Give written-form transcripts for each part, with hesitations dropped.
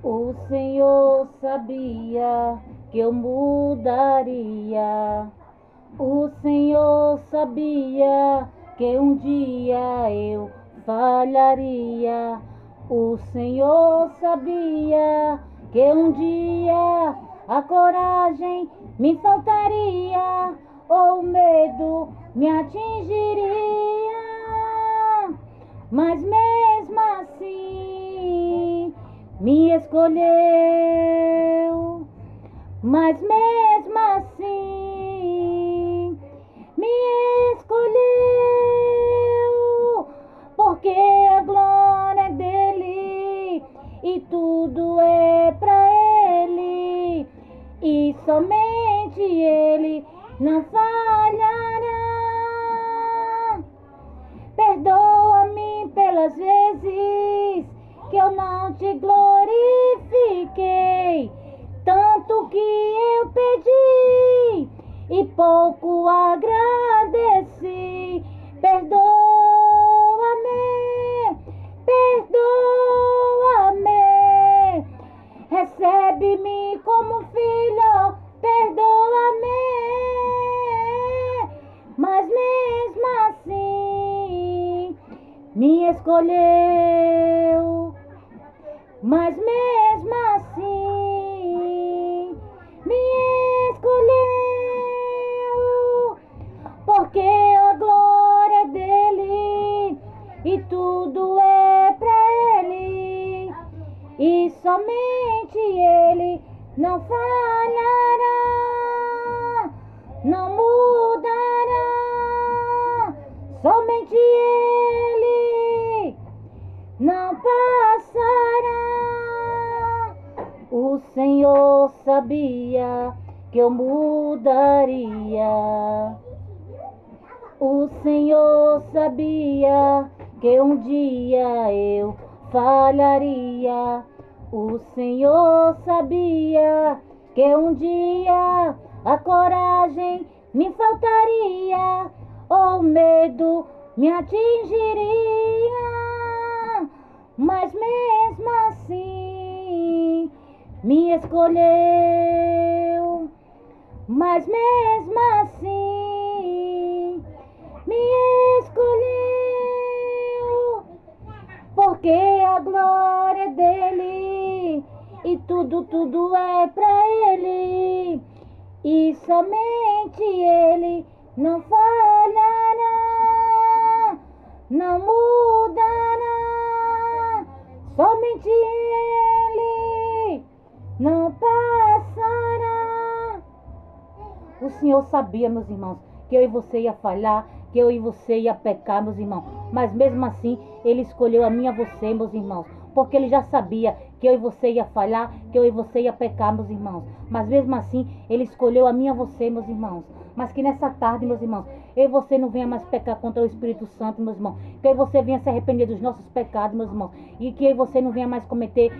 O Senhor sabia que eu mudaria. O Senhor sabia que um dia eu falharia. O Senhor sabia que um dia a coragem me faltaria, ou o medo me atingiria. Mas mesmo assim me escolheu. Mas mesmo assim me escolheu, porque a glória é dele e tudo é pra ele, e somente ele não falhará. Perdoa-me pelas vezes que eu não te glorifiquei, tanto que eu pedi e pouco agradeci. Perdoa-me, perdoa-me, recebe-me como filho, perdoa-me. Mas mesmo assim me escolheu. Mas mesmo assim me escolheu, porque a glória é dele e tudo é pra ele, e somente ele não falhará, não mudará, somente ele não passará. O Senhor sabia que eu mudaria. O Senhor sabia que um dia eu falharia. O Senhor sabia que um dia a coragem me faltaria, ou o medo me atingiria. Mas mesmo assim me escolheu. Mas mesmo assim me escolheu, porque a glória é dele e tudo é pra ele, e somente ele não falhará, não mudará, somente ele não passará. O Senhor sabia, meus irmãos, que eu e você ia falhar, que eu e você ia pecar, meus irmãos. Mas mesmo assim, ele escolheu a mim e a você, meus irmãos. Porque ele já sabia que eu e você ia falhar, que eu e você ia pecar, meus irmãos. Mas mesmo assim, ele escolheu a mim e a você, meus irmãos. Mas que nessa tarde, meus irmãos, eu e você não venha mais pecar contra o Espírito Santo, meus irmãos. Que eu e você venha se arrepender dos nossos pecados, meus irmãos. E que eu e você não venha mais cometer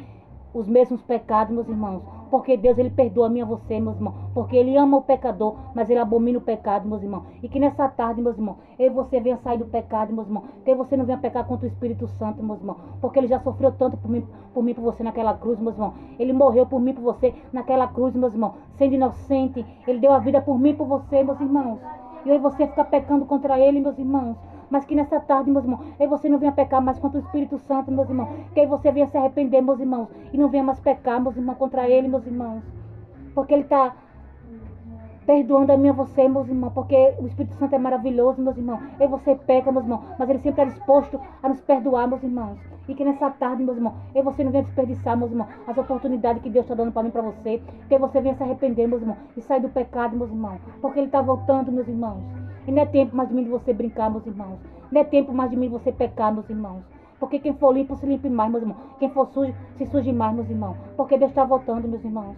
os mesmos pecados, meus irmãos. Porque Deus, ele perdoa a mim e a você, meus irmãos. Porque ele ama o pecador, mas ele abomina o pecado, meus irmãos. E que nessa tarde, meus irmãos, eu e você venha sair do pecado, meus irmãos. Que você não venha pecar contra o Espírito Santo, meus irmãos. Porque ele já sofreu tanto por mim, por você naquela cruz, meus irmãos. Ele morreu por mim, por você naquela cruz, meus irmãos. Sendo inocente, ele deu a vida por mim, por você, meus irmãos. E eu e você ficar pecando contra ele, meus irmãos. Mas que nessa tarde, meus irmãos, eu e você não venha pecar mais contra o Espírito Santo, meus irmãos. Que aí você venha se arrepender, meus irmãos. E não venha mais pecar, meus irmãos, contra ele, meus irmãos. Porque ele está perdoando a mim e a você, meus irmãos. Porque o Espírito Santo é maravilhoso, meus irmãos. Eu e você peca, meus irmãos. Mas ele sempre está disposto a nos perdoar, meus irmãos. E que nessa tarde, meus irmãos, eu e você não venha desperdiçar, meus irmãos, as oportunidades que Deus está dando para mim e para você. Que você venha se arrepender, meus irmãos. E sair do pecado, meus irmãos. Porque ele está voltando, meus irmãos. E não é tempo mais de mim de você brincar, meus irmãos. Não é tempo mais de mim de você pecar, meus irmãos. Porque quem for limpo se limpe mais, meus irmãos. Quem for sujo se suje mais, meus irmãos. Porque Deus está voltando, meus irmãos.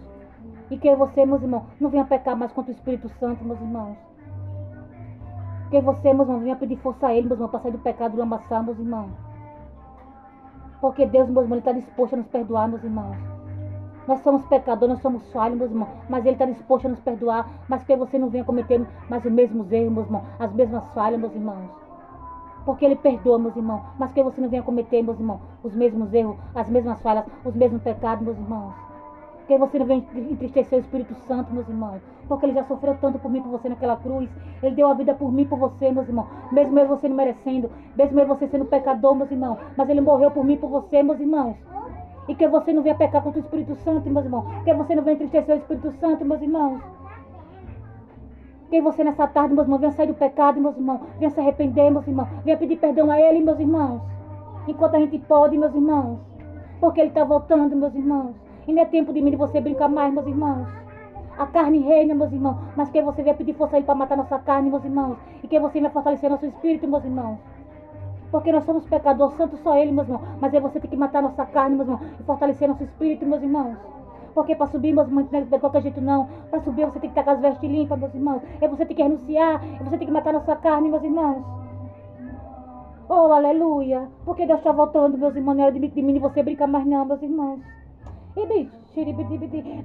E que você, meus irmãos, não venha pecar mais contra o Espírito Santo, meus irmãos. Que você, meus irmãos, venha pedir força a ele, meus irmãos, para sair do pecado do lamaçal, meus irmãos. Porque Deus, meus irmãos, ele está disposto a nos perdoar, meus irmãos. Nós somos pecadores, nós somos falhos, meus irmãos. Mas ele está disposto a nos perdoar. Mas que você não venha cometer mais os mesmos erros, meus irmãos. As mesmas falhas, meus irmãos. porque Ele perdoa, meus irmãos. Mas que você não venha cometer, meus irmãos, os mesmos erros, as mesmas falhas, os mesmos pecados, meus irmãos. Que você não venha entristecer o Espírito Santo, meus irmãos. Porque Ele já sofreu tanto por mim, por você naquela cruz. Ele deu a vida por mim, por você, meus irmãos. Mesmo eu você não merecendo, mesmo eu você sendo pecador, meus irmãos. Mas Ele morreu por mim, por você, meus irmãos. E que você não venha pecar contra o Espírito Santo, meus irmãos. Que você não venha entristecer o Espírito Santo, meus irmãos. Que você nessa tarde, meus irmãos, venha sair do pecado, meus irmãos. Venha se arrepender, meus irmãos. Venha pedir perdão a Ele, meus irmãos. Enquanto a gente pode, meus irmãos. Porque Ele está voltando, meus irmãos. E não é tempo de mim de você brincar mais, meus irmãos. A carne reina, meus irmãos. Mas que você venha pedir força a Ele para matar nossa carne, meus irmãos. E que você venha fortalecer nosso espírito, meus irmãos. Porque nós somos pecadores, santo só Ele, meus irmãos. Mas é você tem que matar nossa carne, meus irmãos. E fortalecer nosso espírito, meus irmãos. Porque para subir, meus irmãos, não é de qualquer jeito não. Para subir você tem que estar com as vestes limpas, meus irmãos. É você tem que renunciar. É você tem que matar nossa carne, meus irmãos. Oh, aleluia. Porque Deus está voltando, meus irmãos. Não era de mim de você brincar mais não, meus irmãos.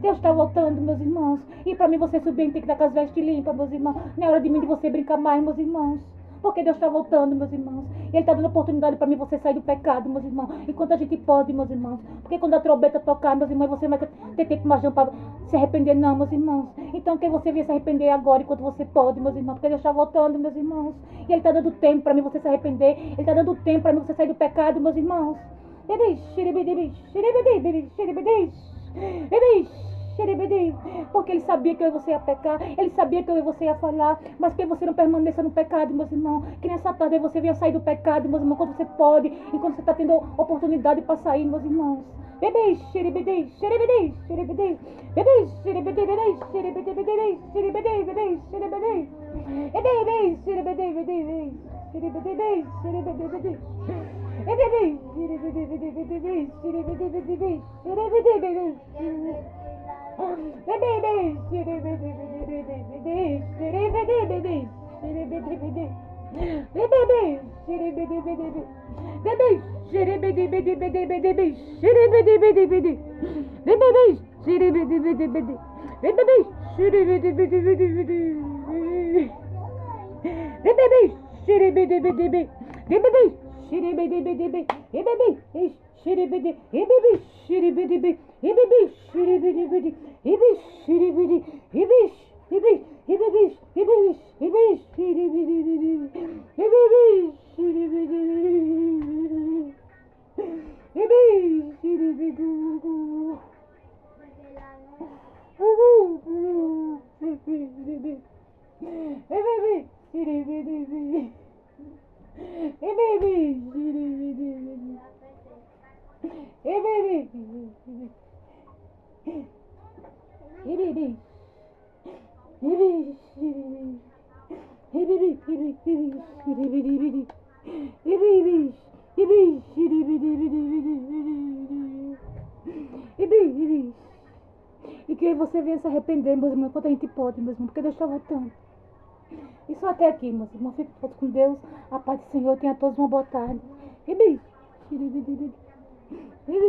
Deus está voltando, meus irmãos. E para mim você subir tem que estar com as vestes limpas, meus irmãos. Não é hora de mim de você brincar mais, meus irmãos. Porque Deus está voltando, meus irmãos. E Ele está dando oportunidade para mim você sair do pecado, meus irmãos. Enquanto a gente pode, meus irmãos. Porque quando a trombeta tocar, meus irmãos, você não vai ter tempo mais não para se arrepender, não, meus irmãos. Então que você venha se arrepender agora, enquanto você pode, meus irmãos. Porque Deus está voltando, meus irmãos. E Ele está dando tempo para mim você se arrepender. Ele está dando tempo para mim você sair do pecado, meus irmãos. Porque Ele sabia que eu e você ia pecar. Ele sabia que eu e você ia falhar. Mas que você não permaneça no pecado, meus irmãos. Que nessa tarde você venha sair do pecado, meus irmãos. Quando você pode. E quando você está tendo oportunidade para sair, meus irmãos. E que você venha se arrepender, meus irmãos, quando a gente pode, meus irmãos, porque Deus está voltando. Isso até aqui, meus irmãos. Fiquem todos com Deus. A paz do Senhor. Tenha todos uma boa tarde.